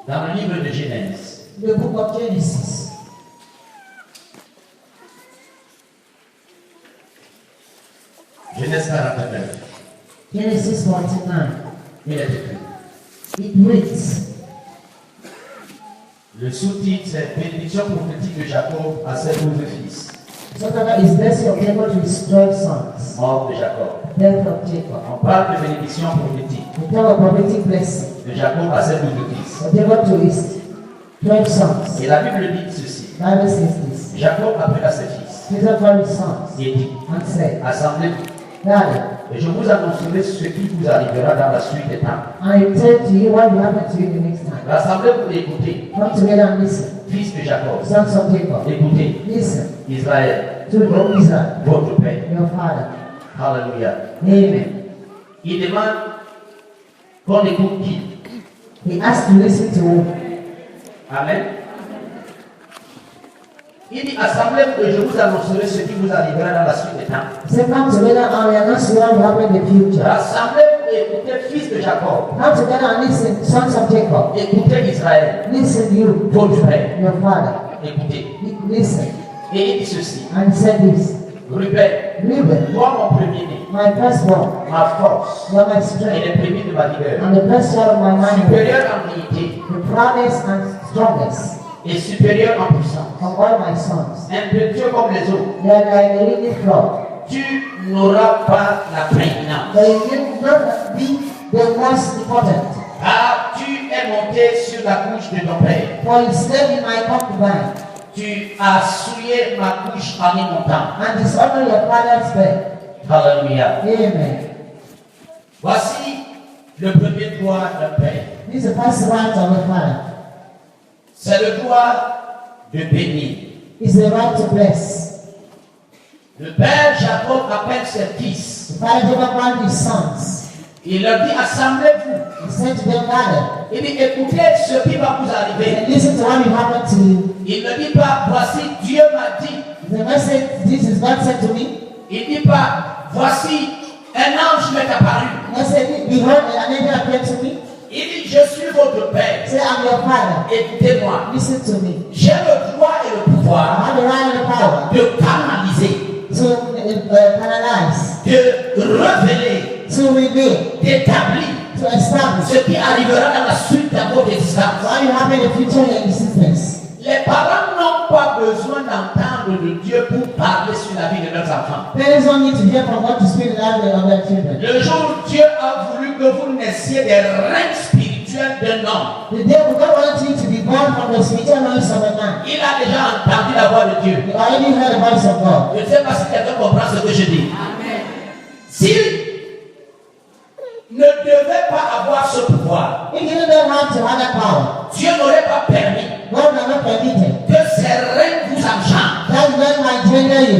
Dans le livre de Genèse. The book of Genesis. Genèse 49. Genesis 49. Il est écrit. It reads. Le sous-titre, c'est Bénédiction prophétique de Jacob à ses 12 fils. Subtitle is blessing of Jacob to his 12 sons. Mort de Jacob. Death of Jacob. On parle de bénédiction prophétique We talk of prophetic blessing de Jacob à ses 12 fils. of Jacob to his 12 sons. Et la Bible dit ceci. Bible says this. Jacob appela ses fils Jacob called his sons et dit, and said, assemblez-vous, Gather, et je vous annoncerai ce qui vous arrivera dans la suite des temps. I will tell to you what will happen to you the next time. Rassemblez-vous et écoutez, Come together and listen. fils de Jacob, Sons of Jacob, écoutez, listen Israël, to Israel, votre père. your father. Alléluia. Amen. Il demande qu'on écoute qui? He asked to listen to who? Amen. Il dit, assemblez-vous et je vous annoncerai ce qui vous arrivera dans la suite des temps. He said, Come together and we announce what will happen in the future. Rassemblez-vous et écoutez, fils de Jacob. Come together and listen, sons of Jacob. Écoutez Israël, Listen, you, votre père. your father. Écoutez. Listen. Et il dit ceci. And he said this. Ruben, Reuben, toi mon premier-né, my firstborn, ma force you are my et strength, le premier de ma vigueur, and the first child of my mind, supérieur en dignité the proudest and strongest et supérieur en puissance, of all my sons. impétueux comme les eaux, They are like a living flock. tu n'auras pas la prééminence. But you will not be the most important. Car tu es monté sur la couche de ton père. For you slept in my concubine, Tu as souillé ma couche en y montant. and dishonored your father's bed. Alléluia. Amen. Voici le premier droit d'un père. This is the first right of a father. C'est le droit de bénir. It's the right to bless. Le père Jacob appelle ses fils. The father Jacob called his sons. Il leur dit, assemblez-vous. He said to them, Gather, Il dit, écoutez ce qui va vous arriver. and listen to what will happen to you. Il ne dit pas, voici Dieu m'a dit. The man said, This is God said to me. Il ne dit pas, voici un ange m'est apparu. I said, Behold, an angel appeared to me. Il dit, je suis votre père. Say, I'm your father. Écoutez-moi. Listen to me. J'ai le droit et le I pouvoir have the right and the power de canaliser, to canalize, de révéler, to reveal, d'établir to establish ce qui arrivera dans la suite de votre existence. what will happen in the future in existence. Les parents n'ont pas besoin d'entendre de Dieu pour parler sur la vie de leurs enfants. Parents don't need to hear from God to speak the life of their children. Le jour où Dieu a voulu que vous naissiez des règnes spirituels d'un homme, The day when God wants you to be born from the spiritual knowledge of a man, il a déjà entendu la voix de Dieu. you already heard the voice of God. Je ne sais pas si quelqu'un comprend ce que je dis. S'il ne devait pas avoir ce pouvoir, If you don't have to have that power, Dieu n'aurait pas permis God will not permit it. que ces règnes vous enchantent. That's when I gender you.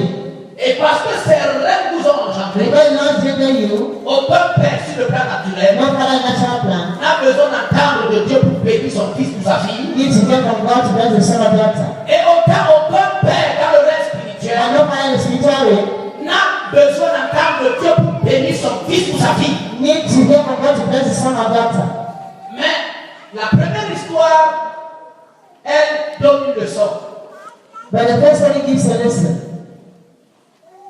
Et parce que ces règnes vous ont enchanté, Because not gender you, aucun père sur le plan naturel not for a natural plan, n'a besoin d'entendre de Dieu pour bénir son fils ou sa fille. need to get from God to bless the son or daughter. Et aucun père dans le règne And spirituel no father in the spiritual way n'a besoin d'entendre de Dieu pour bénir son fils ou sa fille. need to get from God to bless the son or daughter. Mais la première histoire, elle donne une leçon. But the first one he gives a lesson.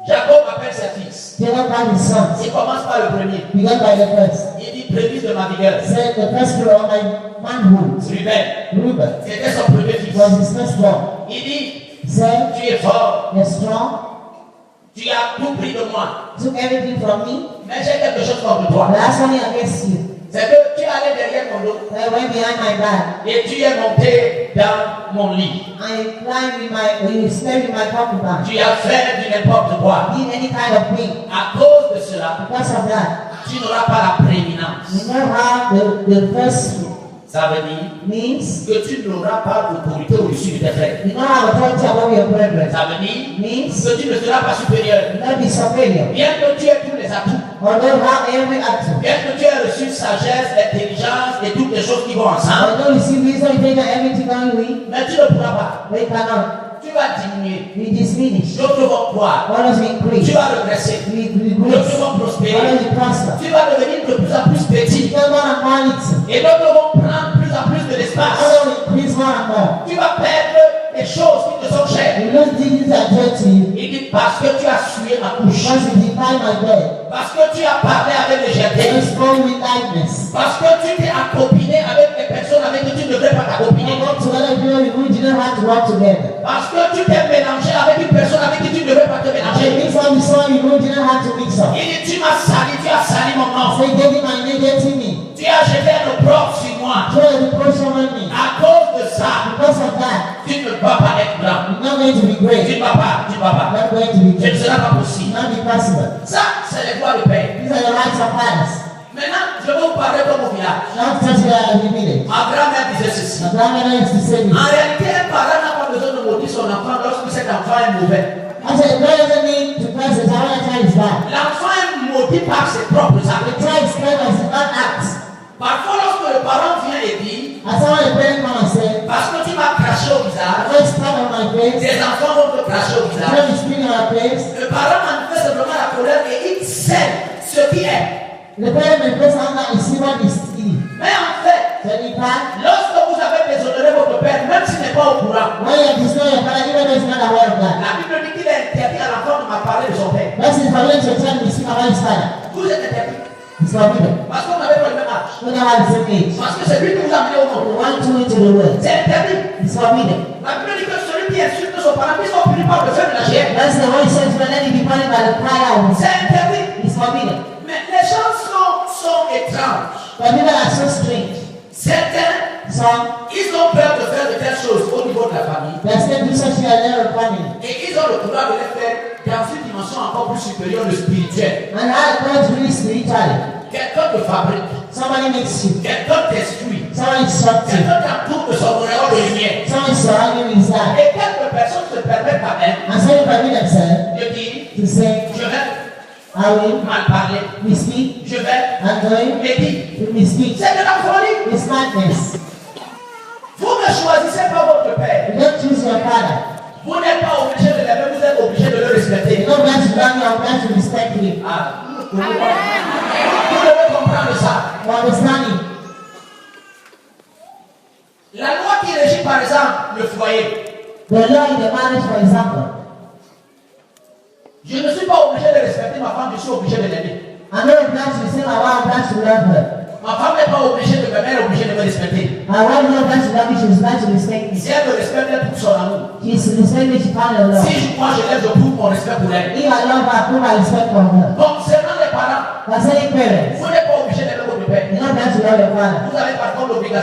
Jacob appelle ses fils. Jacob called his sons. Il commence par le premier. Began by the first. Il dit prémisse de ma vigueur. Said the first fruit of my manhood. Ruben. Reuben C'était son premier fils. was his firstborn. Il dit, Said, tu es fort, you're strong, tu as tout pris de moi, took everything from me, mais j'ai quelque chose contre toi. but I have something against you. C'est que tu es allé derrière mon dos I went behind my back. et tu es monté dans mon lit. I climbed in my, you slept in my concubine. Tu as fait du n'importe quoi. Did any kind of thing. À cause de cela, Because of that, tu n'auras pas la prééminence. you now have the first fruit. Ça veut dire Means que tu n'auras pas d'autorité au-dessus de tes frères. you don't have authority above your brethren. Ça veut dire Means que tu ne seras pas supérieur. you not be superior. Bien que tu aies tous les atouts, Although you have every action. bien que tu aies reçu sagesse, intelligence et toutes les choses qui vont ensemble, Although you see wisdom, you take everything on you, mais tu ne pourras pas. but you cannot. Tu vas diminuer. You diminish. D'autres vont croire. Others increase. Tu vas regresser. You D'autres increase. vont prospérer. Others you prosper. Tu vas devenir de plus en plus You petit. don't want to quality. Et d'autres vont prendre plus en plus de l'espace. Parce que tu as souillé ma couche. Because you defile my bed. Parce que tu as parlé avec You légèreté. spoke with lightness. Parce que tu t'es accompagné avec des personnes avec qui tu ne devrais pas You t'accompagner. walk together with people who didn't have to walk together. Parce que tu t'es mélangé avec une personne avec qui tu ne devrais pas te You mélanger. mix up with someone you didn't have to mix up. Il dit, tu m'as sali, tu as sali mon nom. Say, David, my name, get to me. Tu as jeté l'opprobre sur moi. Try to push someone me. À cause de ça, Because of that, tu ne vas pas être grand. you're not going to be Tu great. ne vas pas, tu ne vas pas. You're not going to be Ce ne great. sera pas It's possible. not be possible. Ça, c'est les voies de paix. These are the rights of fathers. Maintenant, je vais vous parler comme au village. Now touch that as you need it. Ma grand-mère disait ceci. My grandmother used to say En this. réalité, un parent n'a pas besoin de maudire son enfant lorsque cet enfant est mauvais. I said, God doesn't need to curse his child. That child is bad. L'enfant est maudit par ses propres The actes. child is scared of his own acts. Parfois, lorsque le parent vient et dit, As someone the parent come and say, parce que tu m'as craché au visage, God spat on my face. tes enfants vont te cracher au visage. God is spitting on my face. Le parent manifeste simplement la colère et il sait ce qui est. The parent manifests anger and see what is stealing. Mais en fait, So in fact, lorsque vous avez déshonoré votre père, même s'il n'est pas au courant, when you destroy your father, even though he's not aware of that. la Bible dit qu'il est interdit à l'enfant de me parler de son père. That's his forbidden to tell me to speak about his father. Vous êtes interdit. It's forbidden. Parce qu'on n'avait pas le même âge. We don't have the same age. Parce que c'est lui qui vous a amené au We monde. want to into the world. C'est interdit. It's forbidden. La Bible dit que celui qui insulte son parent, qui sont punis par le feu de la chair. That's the one he says, when let it be punished by the fire of his. C'est interdit. It's forbidden. Mais les gens sont étranges. But people are so strange. Certains, Some, ils ont peur de faire de telles choses au niveau de la famille. they still do such thing as their family. Et ils ont le pouvoir de les faire dans une dimension encore plus supérieure, le spirituel. And how it goes really spiritually. Quelqu'un te fabrique. Somebody makes you. Quelqu'un t'instruit. Someone instructs you. Quelqu'un t'entoure de son auréole de lumière. Someone surrounding you inside. Et quelques personnes se permettent quand même And so you permit themselves de dire, to say, je vais I will mal parler. misspeak. Je vais I'm going médire. to misspeak. C'est de la folie. It's madness. Vous ne choisissez pas votre père. You don't choose your father. Vous n'êtes pas obligé de l'aimer, vous êtes obligé de le You respecter. don't have to love him, you have to respect him. Ah, vous devez comprendre ça. You understand him? La loi qui régit par exemple le foyer. The law in the marriage, for example. Je ne suis pas obligé de respecter ma femme, je suis obligé de l'aimer. I'm not obliged to say my wife, I'm obliged to love her. Ma femme n'est pas obligée de m'aimer, elle est obligée de me respecter. My wife is not obliged to love me, she's obliged to respect me. Si elle me respecte, elle prouve son amour. She's respect me, she found her love. Si moi je l'aime, je prouve mon respect pour elle. If I love her, I prove my respect for her. Concernant les parents, Concerning parents, vous n'êtes pas obligé d'aimer votre père. you're not obliged to love your father. Vous avez par contre l'obligation